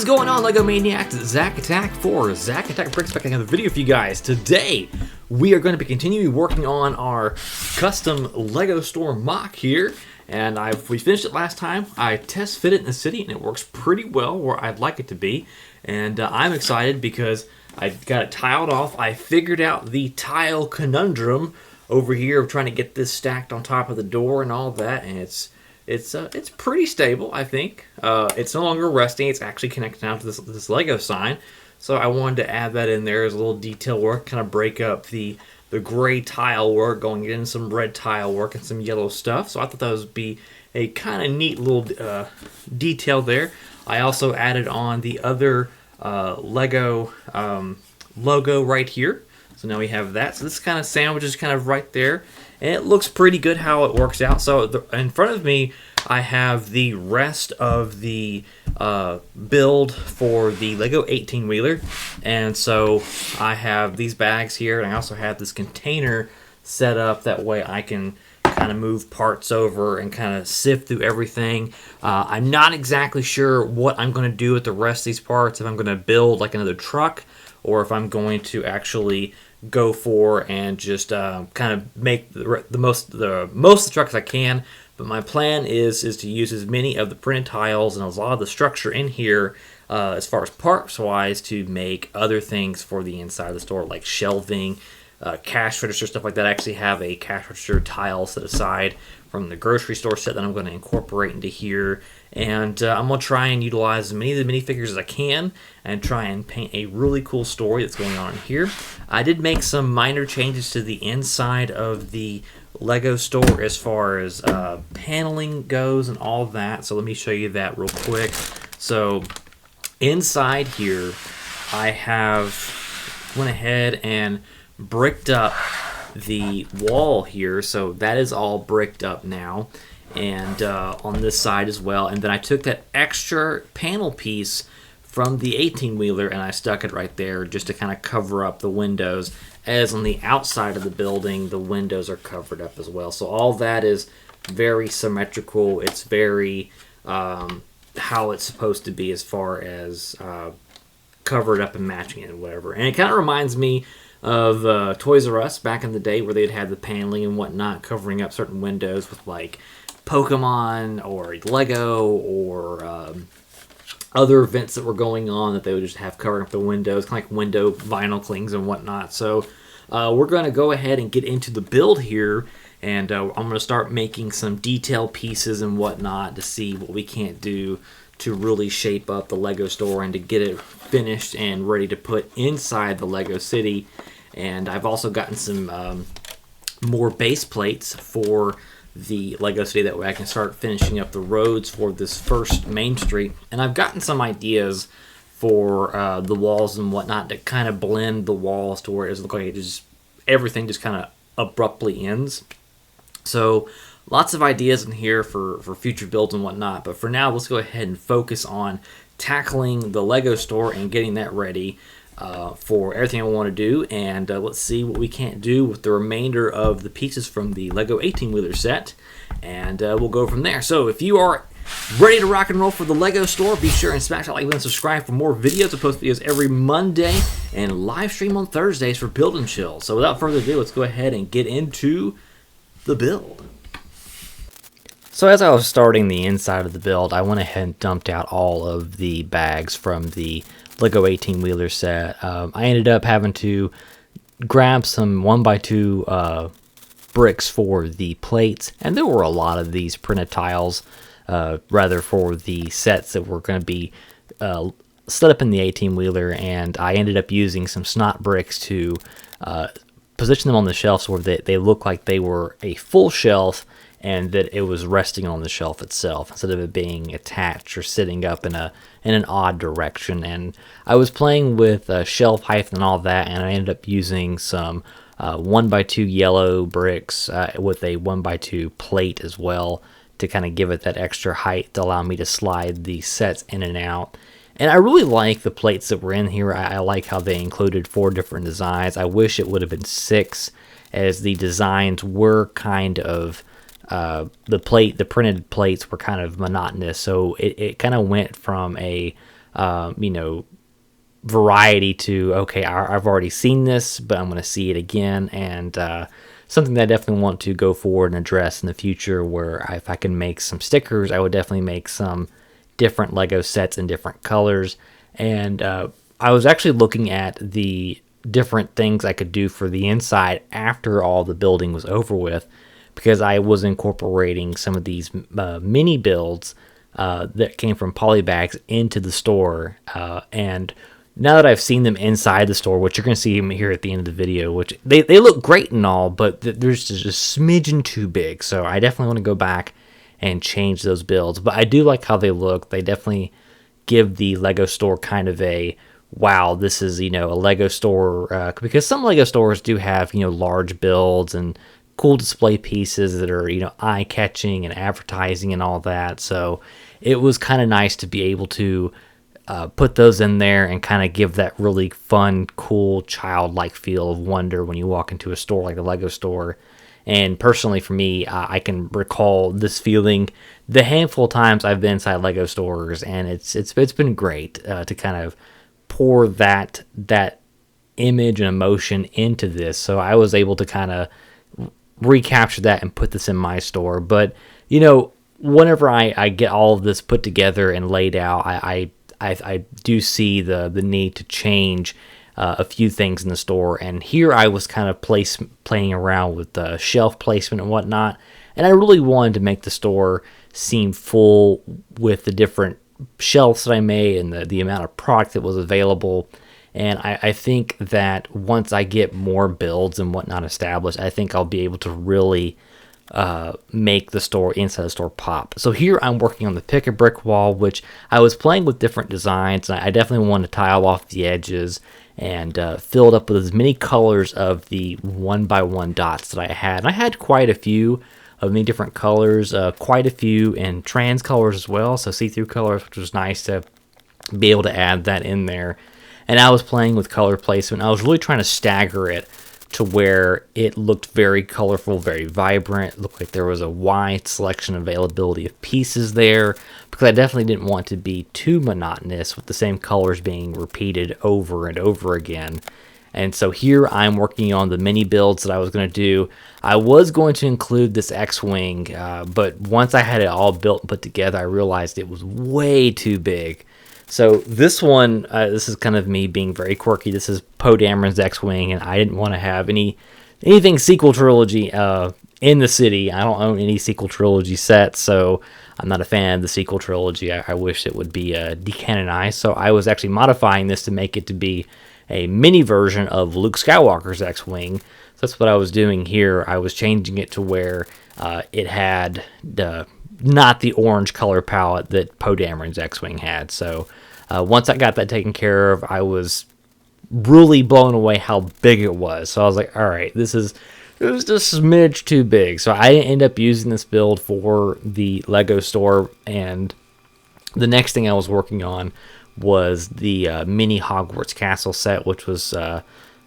going on, LEGO Maniacs? ZacATK for ZacATK brings back another video for you guys. Today, we are going to be continuing working on our custom LEGO Store Moc here. And we finished it last time. I test fit it in the city, and it works pretty well where I'd like it to be. And I'm excited because I got it tiled off. I figured out the tile conundrum over here of trying to get this stacked on top of the door and all that, and it's pretty stable, I think. It's no longer resting. It's actually connected down to this Lego sign. So I wanted to add that in there as a little detail work, kind of break up the gray tile work, going in some red tile work and some yellow stuff. So I thought that would be a kind of neat little detail there. I also added on the other Lego logo right here. So now we have that. So this kind of sandwiches kind of right there. And it looks pretty good how it works out. So in front of me, I have the rest of the build for the LEGO 18-wheeler. And so I have these bags here, and I also have this container set up. That way I can kind of move parts over and kind of sift through everything. I'm not exactly sure what I'm going to do with the rest of these parts, if I'm going to build like another truck, or if I'm going to actually go for and just kind of make the most of the trucks I can. But my plan is to use as many of the printed tiles and a lot of the structure in here as far as parts wise to make other things for the inside of the store, like shelving, cash register, stuff like that. I actually have a cash register tile set aside from the grocery store set that I'm going to incorporate into here. And I'm going to try and utilize as many of the minifigures as I can and try and paint a really cool story that's going on here. I did make some minor changes to the inside of the LEGO store as far as paneling goes and all that. So let me show you that real quick. So inside here, I have went ahead and bricked up the wall here. So that is all bricked up now. And on this side as well. And then I took that extra panel piece from the 18-wheeler and I stuck it right there just to kind of cover up the windows, as on the outside of the building the windows are covered up as well. So all that is very symmetrical. It's very how it's supposed to be as far as covered up and matching it and whatever. And it kind of reminds me of Toys R Us back in the day, where they'd have the paneling and whatnot covering up certain windows with like Pokemon or Lego or other events that were going on that they would just have covering up the windows, kind of like window vinyl clings and whatnot. So we're going to go ahead and get into the build here, and I'm going to start making some detail pieces and whatnot to see what we can't do to really shape up the LEGO store and to get it finished and ready to put inside the LEGO city. And I've also gotten some more base plates for the LEGO city, that way I can start finishing up the roads for this first main street. And I've gotten some ideas for the walls and whatnot to kind of blend the walls to where it looks like everything just kind of abruptly ends. So lots of ideas in here for future builds and whatnot. But for now, let's go ahead and focus on tackling the LEGO store and getting that ready for everything I want to do. And let's see what we can't do with the remainder of the pieces from the LEGO 18-wheeler set. And we'll go from there. So if you are ready to rock and roll for the LEGO store, be sure and smash that like button and subscribe for more videos. I post videos every Monday and live stream on Thursdays for Build and Chill. So without further ado, let's go ahead and get into the build. So as I was starting the inside of the build, I went ahead and dumped out all of the bags from the LEGO 18-wheeler set. I ended up having to grab some 1x2 bricks for the plates, and there were a lot of these printed tiles, rather for the sets that were going to be set up in the 18-wheeler, and I ended up using some snot bricks to position them on the shelf so they look like they were a full shelf, and that it was resting on the shelf itself instead of it being attached or sitting up in an odd direction. And I was playing with shelf height and all that, and I ended up using some 1x2 yellow bricks with a 1x2 plate as well to kind of give it that extra height to allow me to slide the sets in and out. And I really like the plates that were in here. I like how they included 4 different designs. I wish it would have been 6, as the designs were kind of the printed plates were kind of monotonous, so it kind of went from a you know, variety to, okay, I've already seen this, but I'm going to see it again, and something that I definitely want to go forward and address in the future, where if I can make some stickers, I would definitely make some different Lego sets in different colors. And I was actually looking at the different things I could do for the inside after all the building was over with, because I was incorporating some of these mini builds that came from polybags into the store. And now that I've seen them inside the store, which you're going to see them here at the end of the video, which they look great and all, but there's just a smidgen too big. So I definitely want to go back and change those builds. But I do like how they look. They definitely give the Lego store kind of a, wow, this is, you know, a Lego store, because some Lego stores do have, you know, large builds and cool display pieces that are, you know, eye-catching and advertising and all that. So it was kind of nice to be able to put those in there and kind of give that really fun, cool, childlike feel of wonder when you walk into a store like the Lego store. And personally, for me, I can recall this feeling the handful of times I've been inside Lego stores, and it's been great to kind of pour that image and emotion into this. So I was able to kind of recapture that and put this in my store. But you know, whenever I get all of this put together and laid out, I do see the need to change a few things in the store. And here I was kind of playing around with the shelf placement and whatnot, and I really wanted to make the store seem full with the different shelves that I made and the amount of product that was available. And I think that once I get more builds and whatnot established, I think I'll be able to really make the store, inside the store, pop. So here I'm working on the pick a brick wall, which I was playing with different designs, and I definitely wanted to tile off the edges and fill it up with as many colors of the 1x1 dots that I had. And I had quite a few of many different colors, quite a few in trans colors as well, so see-through colors, which was nice to be able to add that in there. And I was playing with color placement. I was really trying to stagger it to where it looked very colorful, very vibrant. It looked like there was a wide selection and availability of pieces there, because I definitely didn't want to be too monotonous with the same colors being repeated over and over again. And so here I'm working on the mini builds that I was going to do. I was going to include this X-Wing, but once I had it all built and put together, I realized it was way too big. So this one, this is kind of me being very quirky. This is Poe Dameron's X-Wing, and I didn't want to have anything sequel trilogy in the city. I don't own any sequel trilogy sets, so I'm not a fan of the sequel trilogy. I wish it would be decanonized. So I was actually modifying this to make it to be a mini version of Luke Skywalker's X-Wing. So that's what I was doing here. I was changing it to where it had not the orange color palette that Poe Dameron's X-Wing had. So once I got that taken care of, I was really blown away how big it was. So I was like, all right, it was just a smidge too big. So I didn't end up using this build for the Lego store. And the next thing I was working on was the mini Hogwarts Castle set, which was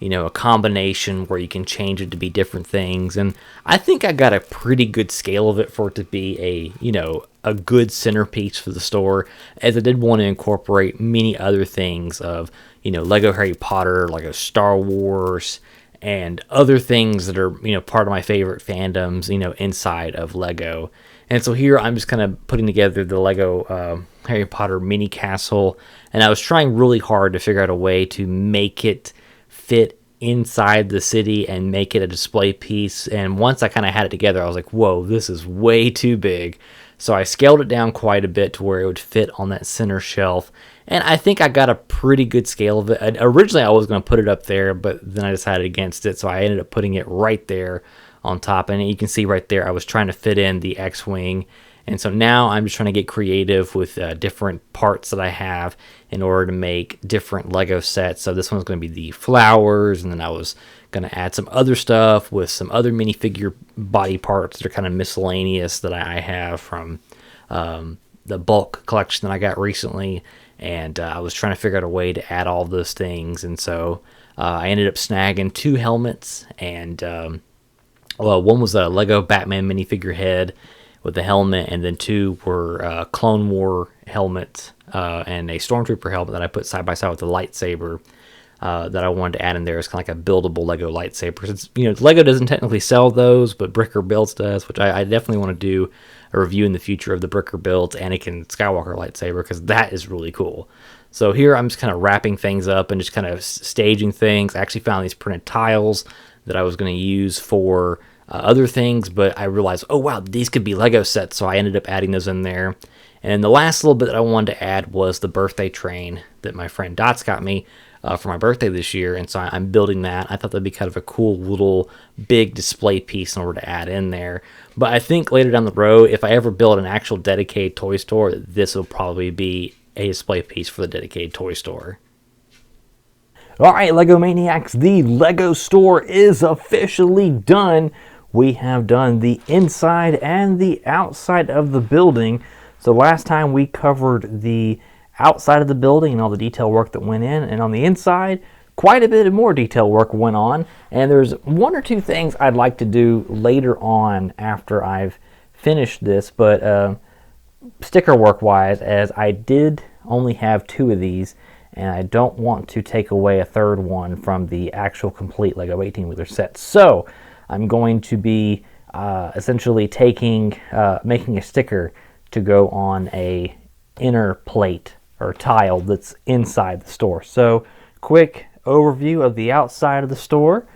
you know, a combination where you can change it to be different things. And I think I got a pretty good scale of it for it to be a good centerpiece for the store, as I did want to incorporate many other things of, you know, Lego Harry Potter, Lego Star Wars, and other things that are, you know, part of my favorite fandoms, you know, inside of Lego. And so here I'm just kind of putting together the Lego Harry Potter mini castle, and I was trying really hard to figure out a way to make it fit inside the city and make it a display piece. And once I kind of had it together, I was like, whoa, this is way too big. So I scaled it down quite a bit to where it would fit on that center shelf. And I think I got a pretty good scale of it. Originally, I was going to put it up there, but then I decided against it. So I ended up putting it right there on top. And you can see right there, I was trying to fit in the X-Wing. And so now I'm just trying to get creative with different parts that I have in order to make different Lego sets. So this one's going to be the flowers, and then I was going to add some other stuff with some other minifigure body parts that are kind of miscellaneous that I have from the bulk collection that I got recently. And I was trying to figure out a way to add all those things. And so I ended up snagging 2 helmets, and one was a Lego Batman minifigure head with the helmet, and then 2 were Clone War helmets and a stormtrooper helmet that I put side by side with the lightsaber that I wanted to add in there. It's kind of like a buildable Lego lightsaber. It's, Lego doesn't technically sell those, but Bricker Builds does, which I definitely want to do a review in the future of the Bricker Builds Anakin Skywalker lightsaber, because that is really cool. So here I'm just kind of wrapping things up and just kind of staging things. I actually found these printed tiles that I was going to use for other things, but I realized, oh wow, these could be Lego sets, so I ended up adding those in there. And the last little bit that I wanted to add was the birthday train that my friend Dots got me for my birthday this year, and so I'm building that. I thought that'd be kind of a cool little big display piece in order to add in there. But I think later down the road, if I ever build an actual dedicated toy store, this will probably be a display piece for the dedicated toy store. All right, Lego Maniacs, the Lego store is officially done. We have done the inside and the outside of the building. So last time we covered the outside of the building and all the detail work that went in, and on the inside, quite a bit of more detail work went on. And there's one or two things I'd like to do later on after I've finished this, but sticker work wise, as I did only have 2 of these, and I don't want to take away a third one from the actual complete Lego 18-wheeler set. So I'm going to be essentially making a sticker to go on a inner plate or tile that's inside the store. So quick overview of the outside of the store.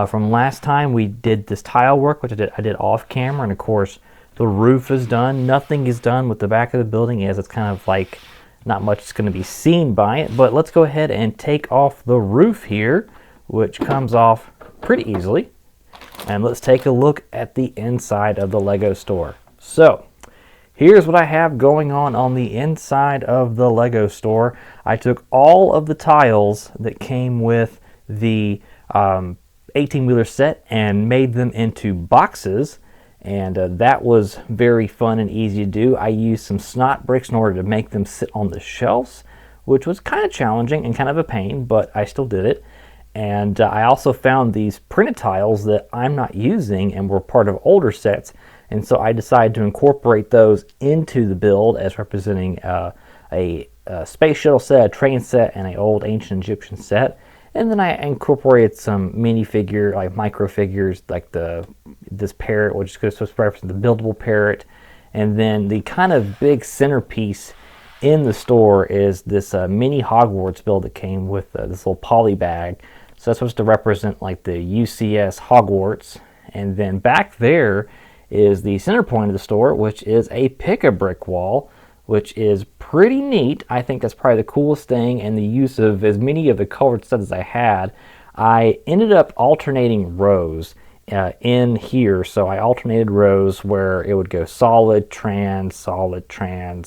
From last time we did this tile work, which I did off camera, and of course the roof is done. Nothing is done with the back of the building, as it's kind of like not much is going to be seen by it. But let's go ahead and take off the roof here, which comes off pretty easily. And let's take a look at the inside of the Lego store. So here's what I have going on the inside of the Lego store. I took all of the tiles that came with the 18-wheeler set and made them into boxes, and that was very fun and easy to do. I used some snot bricks in order to make them sit on the shelves, which was kind of challenging and kind of a pain, but I still did it. And I also found these printed tiles that I'm not using and were part of older sets, and so I decided to incorporate those into the build as representing a space shuttle set, a train set, and an old ancient Egyptian set. And then I incorporated some minifigure, like micro figures, like this parrot, which is supposed to represent the buildable parrot. And then the kind of big centerpiece in the store is this mini Hogwarts build that came with this little poly bag. So that's supposed to represent like the UCS Hogwarts. And then back there is the center point of the store, which is a pick-a-brick wall, which is pretty neat. I think that's probably the coolest thing, and the use of as many of the colored sets as I had. I ended up alternating rows in here, so I alternated rows where it would go solid, trans,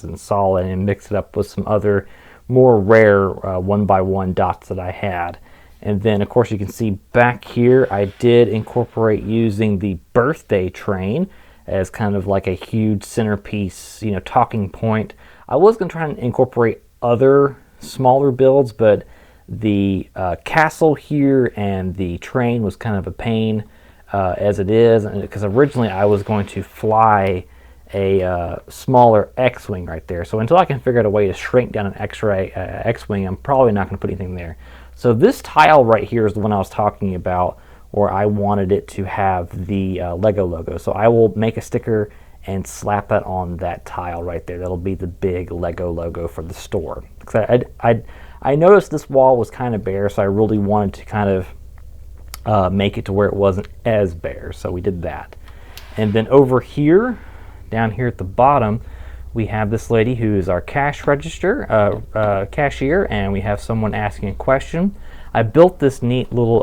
and solid, and mix it up with some other more rare 1x1 dots that I had. And then, of course, you can see back here, I did incorporate using the birthday train as kind of like a huge centerpiece, talking point. I was going to try and incorporate other smaller builds, but the castle here and the train was kind of a pain as it is, because originally I was going to fly a smaller X-Wing right there. So until I can figure out a way to shrink down an X-Wing, I'm probably not going to put anything there. So this tile right here is the one I was talking about, where I wanted it to have the Lego logo. So I will make a sticker and slap that on that tile right there. That'll be the big Lego logo for the store. I noticed this wall was kind of bare, so I really wanted to kind of make it to where it wasn't as bare. So we did that. And then over here, down here at the bottom, we have this lady who is our cash register, cashier, and we have someone asking a question. I built this neat little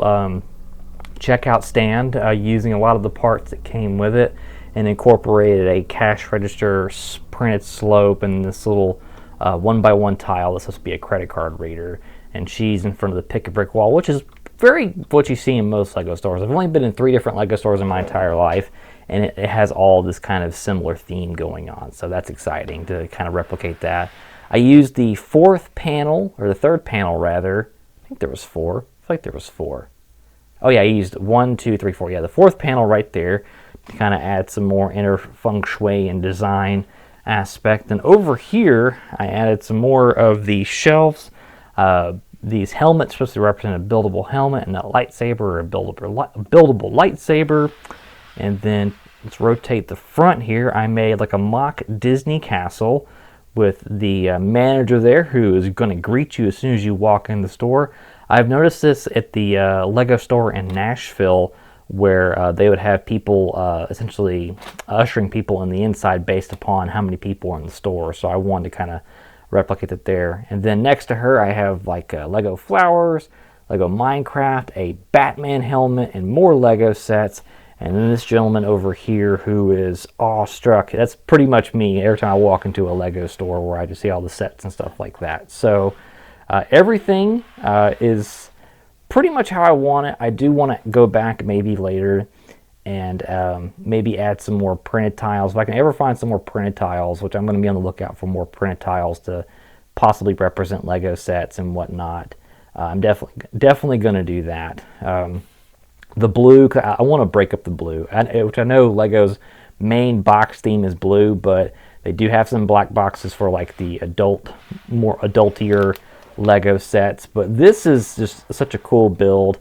checkout stand using a lot of the parts that came with it, and incorporated a cash register printed slope and this little 1x1 tile that's supposed to be a credit card reader. And she's in front of the pick-a-brick wall, which is very what you see in most Lego stores. I've only been in 3 different Lego stores in my entire life, and it has all this kind of similar theme going on. So that's exciting to kind of replicate that. I used the 4th panel, or the 3rd panel rather. I think there was 4. I feel like there was 4. Oh yeah, I used 1, 2, 3, 4. Yeah, the 4th panel right there to kind of add some more inner feng shui and design. aspect. And over here, I added some more of the shelves. These helmets supposed to represent a buildable helmet, and a lightsaber or a buildable lightsaber. And then let's rotate the front here. I made like a mock Disney castle with the manager there who is going to greet you as soon as you walk in the store. I've noticed this at the LEGO store in Nashville, where they would have people essentially ushering people in the inside based upon how many people are in the store. So I wanted to kind of replicate it there. And then next to her I have like Lego flowers, Lego Minecraft, a Batman helmet, and more Lego sets. And then this gentleman over here who is awestruck. That's pretty much me every time I walk into a Lego store, where I just see all the sets and stuff like that. So everything is pretty much how I want it. I do want to go back maybe later and maybe add some more printed tiles. If I can ever find some more printed tiles, which I'm going to be on the lookout for more printed tiles to possibly represent Lego sets and whatnot. I'm definitely going to do that. The blue, I want to break up the blue, which I know Lego's main box theme is blue, but they do have some black boxes for like the more adultier Lego sets. But this is just such a cool build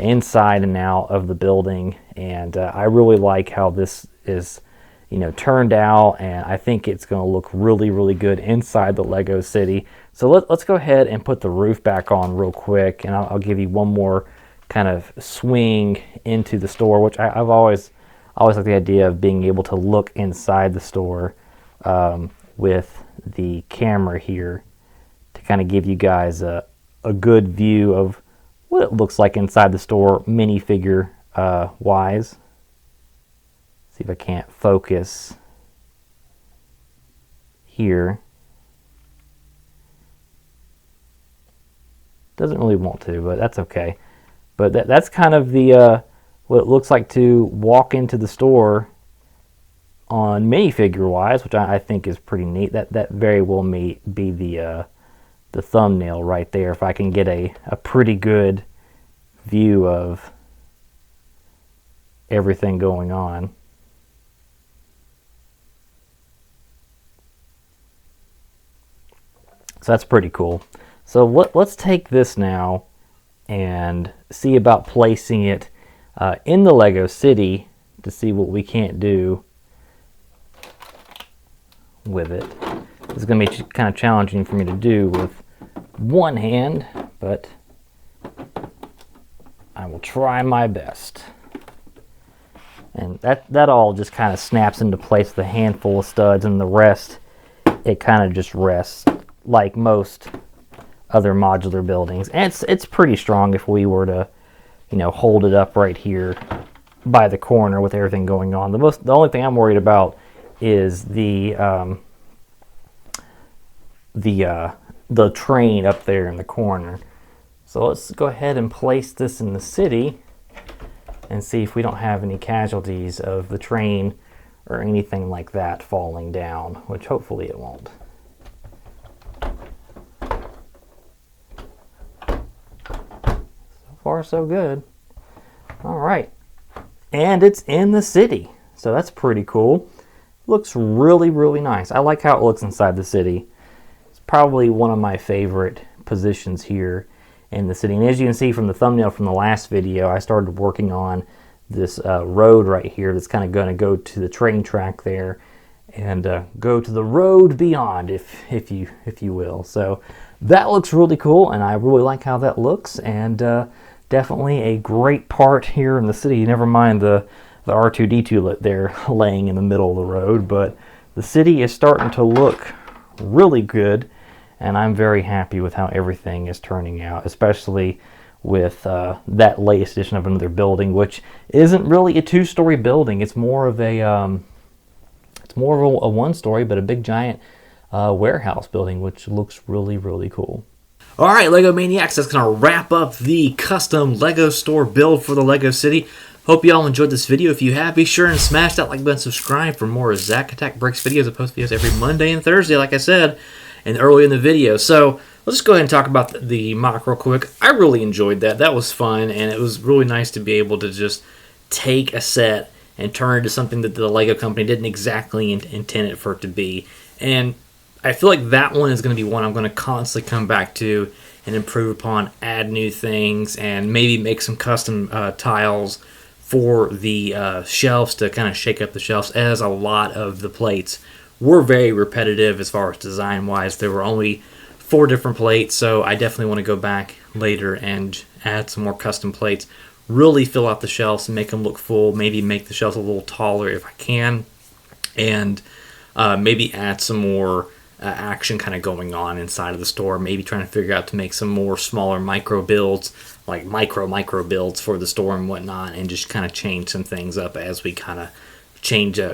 inside and out of the building, and I really like how this is, turned out, and I think it's going to look really, really good inside the Lego city. So let's go ahead and put the roof back on real quick, and I'll give you one more kind of swing into the store, which I've always liked the idea of being able to look inside the store with the camera here to kind of give you guys a good view of what it looks like inside the store minifigure wise. See if I can't focus here. Doesn't really want to, but that's okay. But that's kind of the what it looks like to walk into the store on minifigure wise, which I think is pretty neat. That very well may be the thumbnail right there, if I can get a pretty good view of everything going on. So that's pretty cool. So let's take this now and see about placing it in the Lego City to see what we can't do with it. This is going to be kind of challenging for me to do with one hand, but I will try my best. And that all just kind of snaps into place with a handful of studs, and the rest, it kind of just rests like most other modular buildings. And it's pretty strong if we were to, hold it up right here by the corner with everything going on. The only thing I'm worried about is the train up there in the corner. So let's go ahead and place this in the city and see if we don't have any casualties of the train or anything like that falling down, which hopefully it won't. So far so good. All right, and it's in the city, so that's pretty cool. Looks really, really nice. I like how it looks inside the city. It's probably one of my favorite positions here in the city. And as you can see from the thumbnail from the last video, I started working on this road right here that's kind of going to go to the train track there and go to the road beyond, if you will. So that looks really cool, and I really like how that looks, and definitely a great part here in the city. Never mind the R2-D2 there laying in the middle of the road, but the city is starting to look really good, and I'm very happy with how everything is turning out, especially with that latest edition of another building, which isn't really a two-story building. It's more of a one-story, but a big giant warehouse building, which looks really, really cool. All right, LEGO Maniacs, that's going to wrap up the custom LEGO store build for the LEGO City. Hope you all enjoyed this video. If you have, be sure and smash that like button, subscribe for more ZacATK Bricks videos. I post videos every Monday and Thursday, like I said, and early in the video. So let's just go ahead and talk about the mock real quick. I really enjoyed that. That was fun, and it was really nice to be able to just take a set and turn it into something that the Lego company didn't exactly intend it for it to be. And I feel like that one is going to be one I'm going to constantly come back to and improve upon, add new things, and maybe make some custom tiles for the shelves to kind of shake up the shelves, as a lot of the plates were very repetitive as far as design-wise. There were only 4 different plates, so I definitely want to go back later and add some more custom plates, really fill out the shelves and make them look full, maybe make the shelves a little taller if I can, and maybe add some more action kind of going on inside of the store, maybe trying to figure out to make some more smaller micro builds, like micro builds for the store and whatnot, and just kind of change some things up as we kind of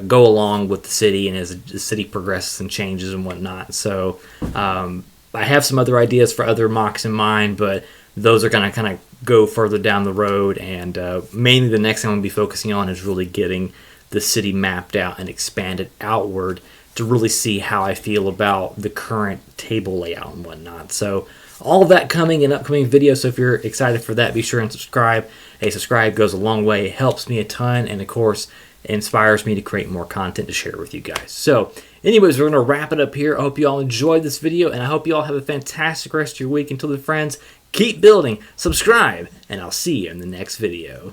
go along with the city and as the city progresses and changes and whatnot. So I have some other ideas for other mocks in mind, but those are going to kind of go further down the road, and mainly the next thing I'm going to be focusing on is really getting the city mapped out and expanded outward to really see how I feel about the current table layout and whatnot. So all of that coming in upcoming videos, so if you're excited for that, be sure and subscribe. A subscribe goes a long way, it helps me a ton, and of course inspires me to create more content to share with you guys. So anyways, we're going to wrap it up here. I hope you all enjoyed this video, and I hope you all have a fantastic rest of your week. Until then, friends, keep building, subscribe, and I'll see you in the next video.